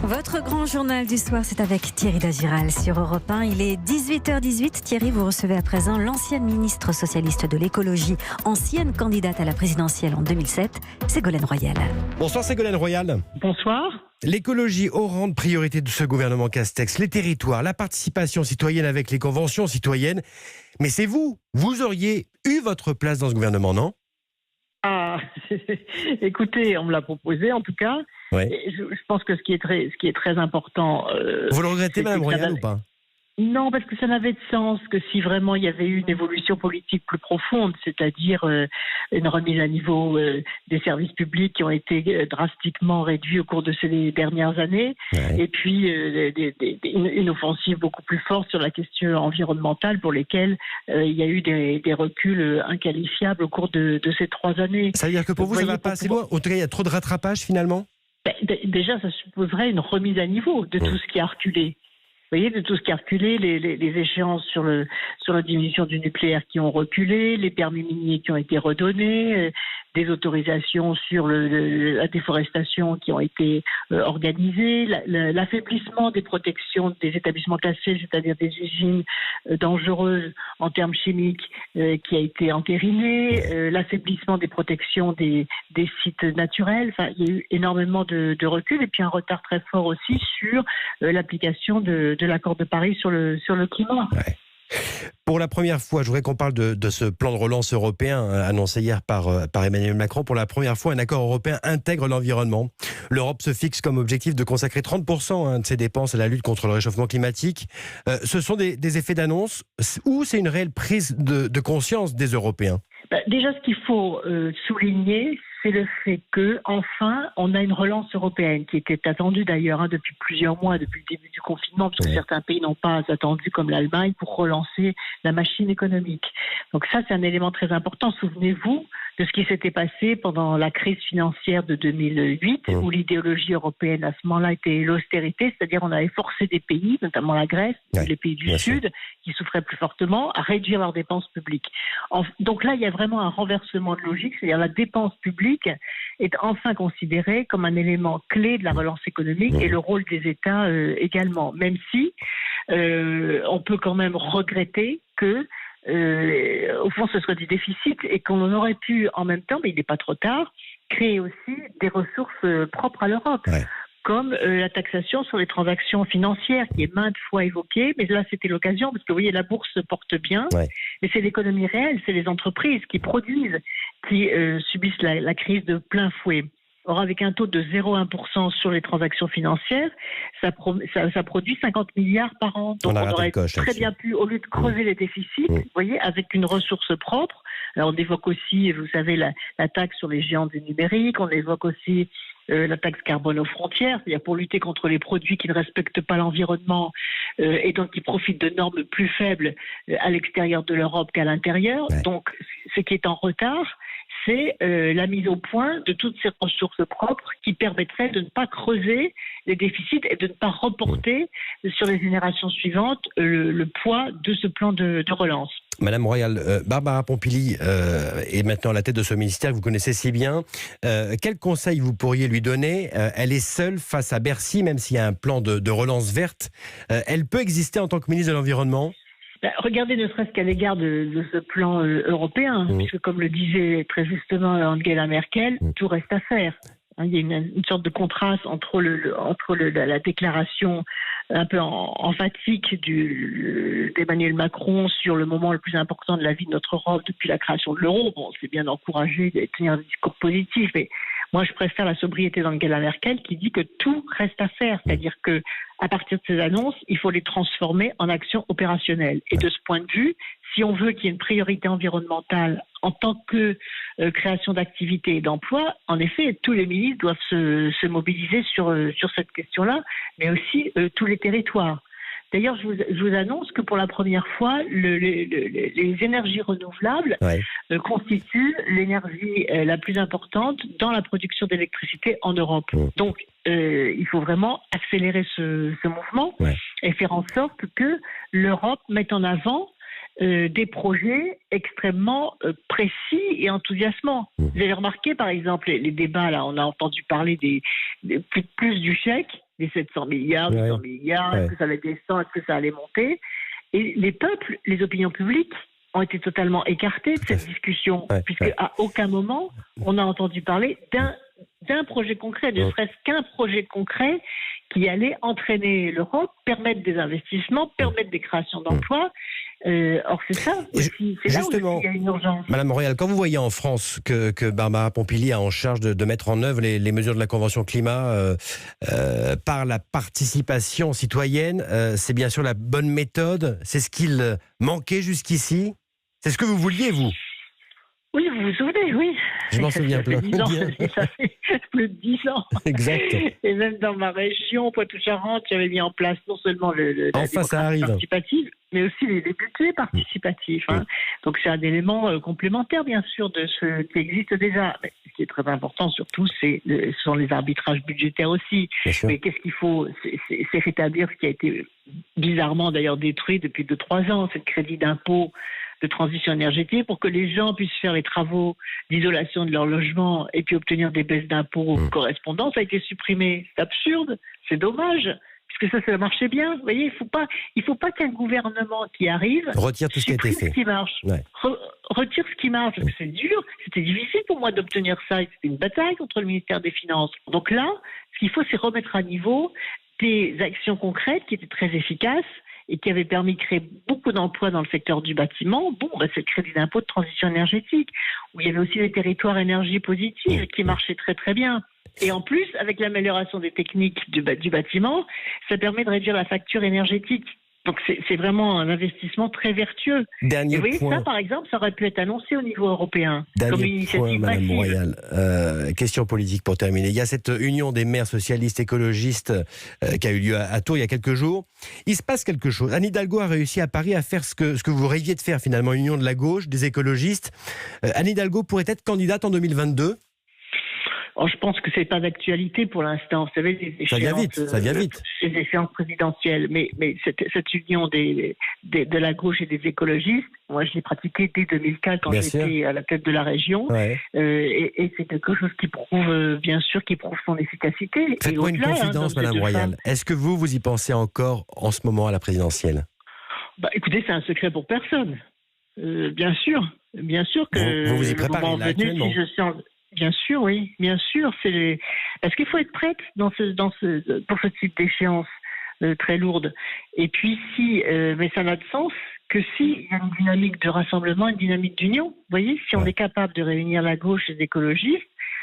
Votre grand journal du soir, c'est avec Thierry Dagiral sur Europe 1. Il est 18h18. Thierry, vous recevez à présent l'ancienne ministre socialiste de l'écologie, ancienne candidate à la présidentielle en 2007, Ségolène Royal. Bonsoir Ségolène Royal. Bonsoir. L'écologie au rang de priorité de ce gouvernement Castex, les territoires, la participation citoyenne avec les conventions citoyennes. Mais c'est vous auriez eu votre place dans ce gouvernement, non ? Ah, écoutez, on me l'a proposé en tout cas. Ouais. Et je pense que ce qui est très important. Vous le regrettez, Madame Royal, ou pas ? Non, parce que ça n'avait de sens que si vraiment il y avait eu une évolution politique plus profonde, c'est-à-dire une remise à niveau des services publics qui ont été drastiquement réduits au cours de ces dernières années, Ouais. et puis une offensive beaucoup plus forte sur la question environnementale pour lesquelles il y a eu des reculs inqualifiables au cours de ces 3 années. Ça veut dire que pour vous, ça ne va pas assez loin ? En tout cas, il y a trop de rattrapage finalement ? Déjà, ça supposerait une remise à niveau de tout ce qui a reculé. Vous voyez, de tout ce qui a reculé, les échéances sur la diminution du nucléaire qui ont reculé, les permis miniers qui ont été redonnés, des autorisations sur la déforestation qui ont été organisées, l'affaiblissement des protections des établissements classés, c'est-à-dire des usines dangereuses en termes chimiques qui a été entériné, l'affaiblissement des protections des sites naturels. Enfin, il y a eu énormément de recul et puis un retard très fort aussi sur l'application de l'accord de Paris sur le climat. Ouais. Pour la première fois, je voudrais qu'on parle de ce plan de relance européen annoncé hier par Emmanuel Macron. Pour la première fois, un accord européen intègre l'environnement. L'Europe se fixe comme objectif de consacrer 30% de ses dépenses à la lutte contre le réchauffement climatique. Ce sont des effets d'annonce ou c'est une réelle prise de conscience des Européens ? Déjà, ce qu'il faut souligner, c'est le fait que enfin, on a une relance européenne qui était attendue d'ailleurs depuis plusieurs mois, depuis le début du confinement, parce que certains pays n'ont pas attendu, comme l'Allemagne, pour relancer la machine économique. Donc ça, c'est un élément très important. Souvenez-vous de ce qui s'était passé pendant la crise financière de 2008, où l'idéologie européenne à ce moment-là était l'austérité, c'est-à-dire on avait forcé des pays, notamment la Grèce, les pays du Sud, qui souffraient plus fortement, à réduire leurs dépenses publiques. Donc là, il y a vraiment un renversement de logique, c'est-à-dire la dépense publique est enfin considérée comme un élément clé de la relance économique et le rôle des États également, même si on peut quand même regretter que au fond ce soit du déficit et qu'on aurait pu en même temps, mais il n'est pas trop tard, créer aussi des ressources propres à l'Europe. Ouais. Comme la taxation sur les transactions financières qui est maintes fois évoquée, mais là c'était l'occasion parce que vous voyez la bourse se porte bien, mais c'est l'économie réelle, c'est les entreprises qui produisent, qui subissent la crise de plein fouet. Or, avec un taux de 0,1% sur les transactions financières, ça produit 50 milliards par an. Donc, on aurait très bien pu, au lieu de creuser les déficits, vous voyez, avec une ressource propre. Alors, on évoque aussi, vous savez, la taxe sur les géants du numérique. On évoque aussi la taxe carbone aux frontières, c'est-à-dire pour lutter contre les produits qui ne respectent pas l'environnement et donc qui profitent de normes plus faibles à l'extérieur de l'Europe qu'à l'intérieur. Ouais. Donc, ce qui est en retard, c'est la mise au point de toutes ces ressources propres qui permettraient de ne pas creuser les déficits et de ne pas reporter sur les générations suivantes le poids de ce plan de relance. Madame Royal, Barbara Pompili est maintenant à la tête de ce ministère que vous connaissez si bien. Quel conseil vous pourriez lui donner ? Elle est seule face à Bercy, même s'il y a un plan de relance verte. Elle peut exister en tant que ministre de l'Environnement ? Regardez ne serait-ce qu'à l'égard de ce plan européen, puisque comme le disait très justement Angela Merkel, tout reste à faire. Il y a une sorte de contraste entre la déclaration un peu emphatique d'Emmanuel Macron sur le moment le plus important de la vie de notre Europe depuis la création de l'euro. Bon, c'est bien d'encourager, de tenir des discours positifs, mais moi je préfère la sobriété d'Angela Merkel qui dit que tout reste à faire, c'est-à-dire que à partir de ces annonces, il faut les transformer en actions opérationnelles. Et de ce point de vue, si on veut qu'il y ait une priorité environnementale en tant que création d'activités et d'emplois, en effet, tous les ministres doivent se mobiliser sur cette question-là, mais aussi tous les territoires. D'ailleurs, je vous annonce que pour la première fois, les énergies renouvelables constituent l'énergie la plus importante dans la production d'électricité en Europe. Donc, il faut vraiment accélérer ce mouvement et faire en sorte que l'Europe mette en avant des projets extrêmement précis et enthousiasmants. Vous avez remarqué, par exemple, les débats, là, on a entendu parler plus du chèque, des 700 milliards, 800 milliards, est-ce que ça allait descendre, est-ce que ça allait monter? Et les peuples, les opinions publiques ont été totalement écartés de cette discussion, puisque à aucun moment on a entendu parler d'un projet concret, ne serait-ce qu'un projet concret qui allait entraîner l'Europe, permettre des investissements, permettre des créations d'emplois. Or, c'est ça aussi. C'est justement, là où il y a une urgence. Madame Royal, quand vous voyez en France que Barbara Pompili a en charge de mettre en œuvre les mesures de la Convention climat par la participation citoyenne, c'est bien sûr la bonne méthode. C'est ce qu'il manquait jusqu'ici. C'est ce que vous vouliez, vous? Oui, vous vous souvenez, oui. Je m'en souviens bien. Ça fait plus de 10 ans. Exact. Et même dans ma région, Poitou-Charentes, j'avais mis en place non seulement la démocratie participative, mais aussi les budgets participatifs. Hein. Donc c'est un élément complémentaire, bien sûr, de ce qui existe déjà. Mais ce qui est très important, surtout, ce sont les arbitrages budgétaires aussi. Mais qu'est-ce qu'il faut? C'est rétablir ce qui a été bizarrement d'ailleurs détruit depuis 2-3 ans, ce crédit d'impôt de transition énergétique, pour que les gens puissent faire les travaux d'isolation de leur logement et puis obtenir des baisses d'impôts correspondantes. Ça a été supprimé. C'est absurde, c'est dommage, puisque ça marchait bien. Vous voyez, il faut pas qu'un gouvernement qui arrive retire tout ce qui a été fait. Ce qui marche. Retire ce qui marche, parce que c'est dur. C'était difficile pour moi d'obtenir ça. C'était une bataille contre le ministère des Finances. Donc là, ce qu'il faut, c'est remettre à niveau des actions concrètes qui étaient très efficaces et qui avait permis de créer beaucoup d'emplois dans le secteur du bâtiment. C'est le crédit d'impôt de transition énergétique, où il y avait aussi les territoires énergie positive qui marchaient très très bien. Et en plus, avec l'amélioration des techniques du bâtiment, ça permet de réduire la facture énergétique. Donc c'est vraiment un investissement très vertueux. Dernier et vous voyez, point. ça, par exemple, ça aurait pu être annoncé au niveau européen. Comme une initiative point, Madame massive. Royal. Question politique pour terminer. Il y a cette union des maires socialistes écologistes qui a eu lieu à Tours il y a quelques jours. Il se passe quelque chose. Anne Hidalgo a réussi à Paris à faire ce que vous rêviez de faire finalement, une union de la gauche, des écologistes. Anne Hidalgo pourrait être candidate en 2022 ? Je pense que c'est pas d'actualité pour l'instant. Vous savez, ça vient vite. Les échéances présidentielles. Mais cette union de la gauche et des écologistes, moi, je l'ai pratiquée dès 2004 quand j'étais à la tête de la région. Et c'est quelque chose qui prouve, bien sûr, son efficacité. Faites-moi une confidence, Madame Royal. Est-ce que vous y pensez encore en ce moment à la présidentielle ? Écoutez, c'est un secret pour personne. Bien sûr que vous y préparez là actuellement. Bien sûr, oui, bien sûr. Parce qu'il faut être prête pour ce type d'échéance très lourde. Et puis mais ça n'a de sens que s'il y a une dynamique de rassemblement, une dynamique d'union. Vous voyez, si on est capable de réunir la gauche et les écologistes,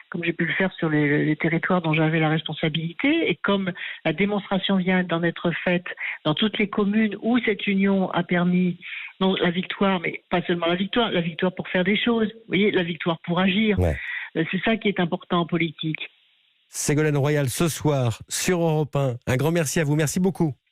comme j'ai pu le faire sur les territoires dont j'avais la responsabilité, et comme la démonstration vient d'en être faite dans toutes les communes où cette union a permis la victoire, mais pas seulement la victoire pour faire des choses, vous voyez, la victoire pour agir. C'est ça qui est important en politique. Ségolène Royal, ce soir, sur Europe 1. Un grand merci à vous. Merci beaucoup.